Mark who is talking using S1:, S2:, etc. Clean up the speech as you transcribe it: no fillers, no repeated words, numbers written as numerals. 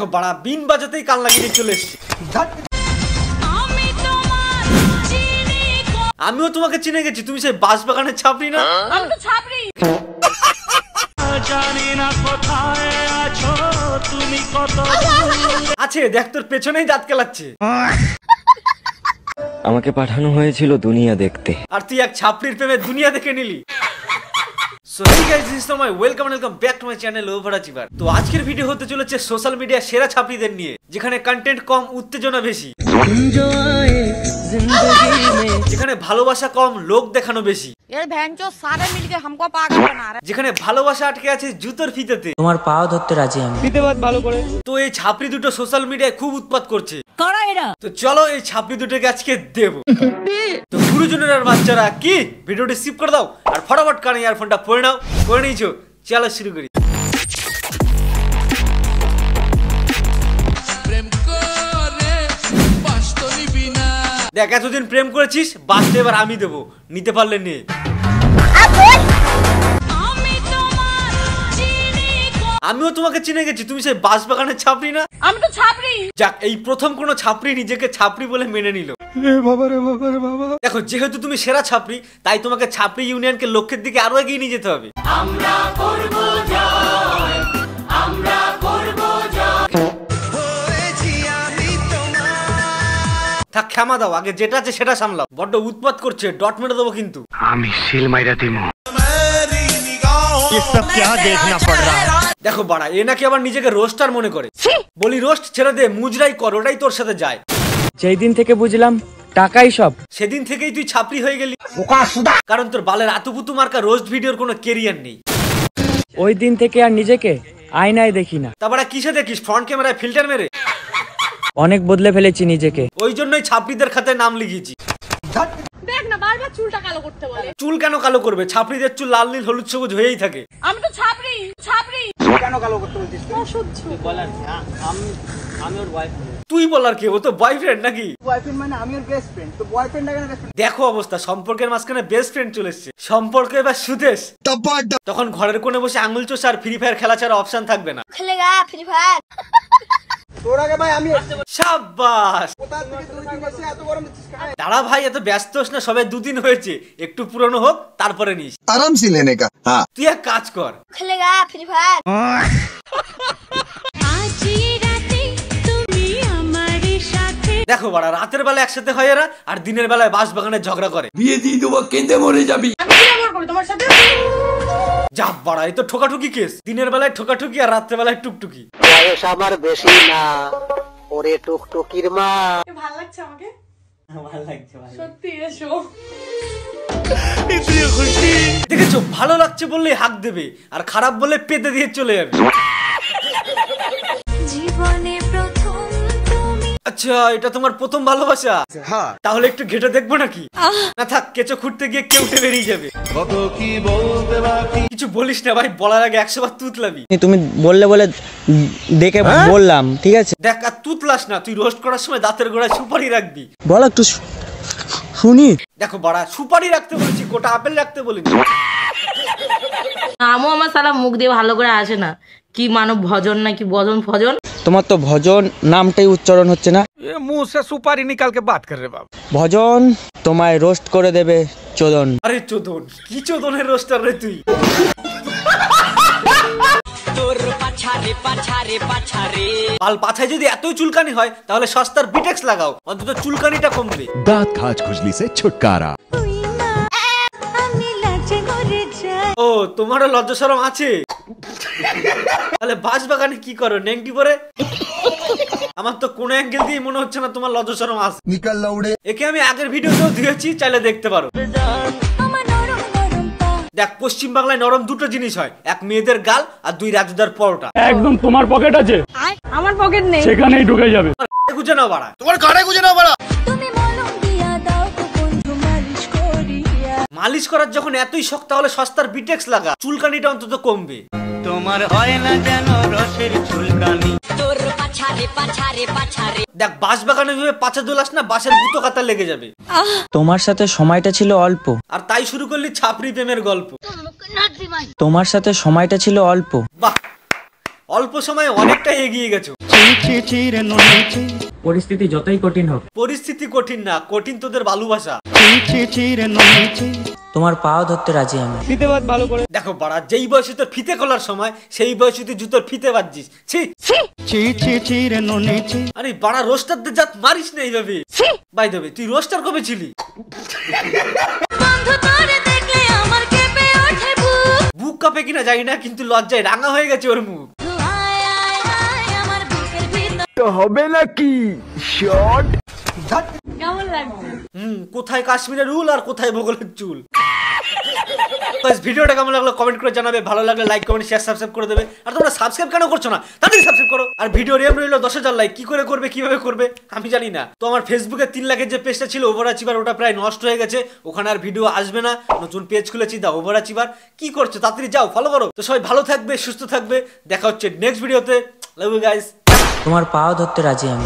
S1: দেখো বাড়া বিন বাজাতেই কান লাগিয়ে চলে এসেছি। আমিও তোমাকে চিনে গেছি, তুমি সেই বাঁশবাগানের ছাপড়ি না?
S2: আমি তো ছাপড়ি। জানি না কোথায় আছো তুমি, কত
S1: আছে দেখ তোর পেছনেই দাঁত কেলাচ্ছে।
S3: আমাকে পাঠানো হয়েছিল দুনিয়া দেখতে,
S1: আর তুই এক ছাপড়ির প্রেমে দুনিয়া দেখে নিলি। So hey guys, this is my welcome back to my channel overachiever. তো আজকের ভিডিও হতে চলেছে সোশ্যাল মিডিয়া সেরা ছাপড়িদের নিয়ে, যেখানে কন্টেন্ট কম উত্তেজনা বেশি, যেখানে ভালোবাসা কম লোক দেখানো বেশি, যেখানে ভালোবাসা আটকে আছে জুতোর ফিতেতে,
S4: তোমার পাও ধরতে রাজি আমি।
S1: ফিতেবাদ ভালো করে। তো এই ছাপড়ি দুটো সোশ্যাল মিডিয়ায় খুব উৎপাত করছে। তো চলো এই ছাপড়ি দুটোকে আজকে দেব। তো গুরুজনের আর বাচ্চারা কি ভিডিওটি স্কিপ করে দাও আর ফটাফট কানে ইয়ারফোনটা পরে নাও। পরে নিয়েছো, চলো শুরু করি। দেখ এতদিন প্রেম করেছিস, বাঁচতে এবার আমি দেবো, নিতে পারলে নে। আমিও তোমাকে চিনে গেছি, তুমি সেই বাঁশবাগানের ছাপড়ি না?
S2: আমি তো ছাপড়ি।
S1: যাক, এই প্রথম কোন ছাপড়ি নিজেকে ছাপড়ি বলে মেনে নিল। দেখো যেহেতু তুমি সেরা ছাপড়ি, তাই তোমাকে ছাপড়ি ইউনিয়নকে লক্ষ্যের দিকে আরো এগিয়ে নিয়ে যেতে হবে। আমরা করব জয়, আমরা করব জয়। থাক ক্ষমা দাও, আগে যেটা আছে সেটা সামলাও। বড্ড উৎপাত করছে, ডট মেরে দেবো কিন্তু।
S5: আমি সিল মাইরা দিমু। এসব কি দেখনা পড় রহা है।
S1: দেখো বাড়া, এ নাকি আবার নিজেকে রোস্টার মনে করে। বলি রোস্ট ছেড়ে দে, মুজরাই কর, ওটাই তোর সাথে যায়।
S4: যেই দিন থেকে বুঝলাম টাকাই সব,
S1: সেদিন থেকেই তুই ছাপড়ি হয়ে গেলি। কারণ তোর বালের আতুপুতু মার্কা রোস্ট ভিডিওর কোনো কেরিয়ার নেই।
S4: ওই দিন থেকে আর নিজেকে আয়নায় দেখি না।
S1: তারপরে কিসে দেখিস? ফ্রন্ট ক্যামেরায় ফিল্টার মেরে।
S4: অনেক বদলে ফেলেছি নিজেকে,
S1: ওই জন্যই ছাপড়িদের খাতায় নাম লিখিয়েছি।
S2: দেখ না, বারবার চুলটা কালো করতে বলে।
S1: চুল কেন কালো করবে? ছাপড়িদের চুল লাল নীল হলুদ সবুজ হয়েই থাকে।
S2: আমি তো ছাপড়ি। ছাপড়ি
S1: কেন কালো করতে বলছিস?
S2: অসহ্য
S4: বলার আমি ওর বয়ফ্রেন্ড।
S1: তুই বলার কে? ও তো বয়ফ্রেন্ড নাকি?
S4: বয়ফ্রেন্ড মানে আমি ওর বেস্ট ফ্রেন্ড, তো বয়ফ্রেন্ড না কেন?
S1: দেখো অবস্থা, সম্পর্কের মাঝখানে বেস্ট ফ্রেন্ড চলে এসছে। সম্পর্কে এবার সুদেশ। তখন ঘরের কোণে বসে আঙুল চোষ আর ফ্রি ফায়ার খেলা ছাড়া অপশন থাকবে না।
S6: খেলেগা ফ্রি ফায়ার।
S4: তোর আগে ভাই আমি
S1: শাবাশ।
S4: কোথা থেকে 2 দিন এসে এত গরম দিচ্ছিস কেন?
S1: দাঁড়া ভাই, এত ব্যস্ত হোস না, সবে 2 দিন হয়েছে, একটু পুরনো হোক তারপরে নিস।
S7: आराम से लेने का। हाँ।
S1: তুই এক কাজ কর,
S6: খেলেগা ফ্রি ফায়ার।
S1: দেখো বাড়া, রাতের বেলা একসাথে হয় এরা, আর দিনের বেলায় বাঁশবাগানে ঝগড়া করে।
S3: বিয়ে দিয়ে দেবো, কেঁদে মরে যাবি।
S2: আমি কি ব্যবহার করি তোমার সাথে?
S1: যা বাড়া, এই তো ঠোকাঠুকি কেস। দিনের বেলায় ঠোকাঠুকি আর রাতের বেলায় টুকটুকি।
S8: বয়স আমার বেশি না, ওরে টুকটুকির মা।
S2: ভালো লাগছে আমাকে?
S4: ভালো লাগছে ভাই,
S2: সত্যি এসো।
S1: দেখেছো, ভালো লাগছে বললেই হাক দেবে, আর খারাপ বললে পেতে দিয়ে চলে যাবে।
S6: জীবনে প্রথম তুমি।
S1: আচ্ছা, এটা তোমার প্রথম ভালোবাসা? হ্যাঁ। তাহলে একটু ঘেটে দেখবো নাকি? না থাক, কেঁচো খুঁড়তে গিয়ে কেউ উঠে বেরিয়ে যাবে। কিছু বলিস না ভাই, বলার আগে 100 বার তুতলাবি।
S4: তুমি বললে বলে দেখে বললাম, ঠিক আছে?
S1: দেখ আর তুতলাস না, তুই রোস্ট করার সময় দাঁতের গোড়ায় সুপারি রাখবি।
S4: বল একটু শুনি।
S1: দেখো বাড়া, সুপারি রাখতে বলেছি, গোটা আপেল রাখতে বলিনি।
S9: আমও আমার সালা মুখ দিয়ে ভালো করে আসে না। কি মানব ভজন নাকি ভজন ফজন?
S4: তোমার তো ভজন নামটাই উচ্চারণ হচ্ছে না।
S5: मुंह से सुपारी निकाल के बात कर रहे बाप।
S4: ভজন তোমায় রোস্ট করে দেবে চোদন।
S1: আরে চোদন? কি চোদনের রোস্টার রে তুই? পাল পাছায় যদি এতই চুলকানি হয়, তাহলে সস্তার বিটেক্স লাগাও, অন্তত চুলকানিটা কমবে।
S7: दांत खाज खुजली से छुटकारा।
S1: ও, তোমারও লজ্জা শরম আছে? তাহলে বাঁশবাগানে কি করো, নেংটি পরে? আমার তো কোনো অ্যাঙ্গেল দিয়ে মনে হচ্ছে না তোমার লজ্জা শরম আছে।
S7: निकल लौड़े।
S1: একে আমি আগের ভিডিওতেও দিয়েছি, চাইলে দেখতে পারো। দেখ, পশ্চিম বাংলায় নরম দুটো জিনিস হয়, এক মেয়েদের গাল আর 2 রাজুদার পরোটা।
S5: একদম তোমার পকেট আছে,
S2: আমার পকেট নেই,
S5: সেখানেই ঢুকে যাবে।
S1: গুজে নাও বাড়া,
S7: तुम्हारे गाड़े गुजे ना बड़ा।
S6: তুমি মলম দিয়া দাও তো বন্ধু মালিশ করিয়া।
S1: মালিশ করার যখন এতই শখ, তাহলে সস্তার বিটেক্স লাগা, চুলকানিটা অন্তত কমবে।
S4: তোমার হয় না যেন রসের চুলকানি।
S6: তোর পাছারে পাছারে পাছারে।
S1: দেখ, বাঁশবাগানে ভেবে পাছা দোলাস না, বাঁশের গুতো কাতা লেগে যাবে।
S4: তোমার সাথে সময়টা ছিল অল্প,
S1: আর তাই শুরু করলি ছাপড়ি প্রেমের গল্প।
S4: তোমার সাথে সময়টা ছিল অল্প।
S1: বাহ, অল্প সময়ে অনেকটা এগিয়ে গেছো।
S4: পরিস্থিতি যতই কঠিন হোক,
S1: পরিস্থিতি কঠিন না, কঠিন তোদের ভালোবাসা।
S4: তোমার পাও ধরতে রাজি আমি।
S1: দেখো বাড়া, যেই বয়সে তোর ফিতে খোলার সময় সেই বয়সে তুই জুতোর ফিতে বাজছিস। ছি আরে বাড়া, রোস্টারদের জাত মারিস না এইভাবে। বাই দেবে, তুই রোস্টার কবে ছিলি? বুক কাঁপে কিনা জানি না, কিন্তু লজ্জায় রাঙা হয়ে গেছে ওর মুখ। কোথায় কাশ্মীরের রুল আর কোথায় বগলের চুল। ভিডিওটা কেমন লাগলো কমেন্ট করে জানাবে, ভালো লাগলে লাইক কমেন্ট শেয়ার সাবস্ক্রাইব করে দেবে। আর তোমরা সাবস্ক্রাইব কেন করছো না? তাড়াতাড়ি সাবস্ক্রাইব করো। আর ভিডিও রেম রইলো 10,000 লাইক। কি করে করবে, কিভাবে করবে আমি জানি না। তো আমার ফেসবুকে 3 লাখের যে পেজটা ছিল ওভারঅ্যাচিভার, ওটা প্রায় নষ্ট হয়ে গেছে। ওখানে আর ভিডিও আসবে না। নতুন পেজ খুলেছি দা ওভারঅ্যাচিভার। কি করছো? তাড়াতাড়ি যাও, ফলো করো। তো সবাই ভালো থাকবে, সুস্থ থাকবে। দেখা হচ্ছে নেক্সট ভিডিওতে। Love you guys.
S4: তোমার পাও ধরতে রাজি আমি।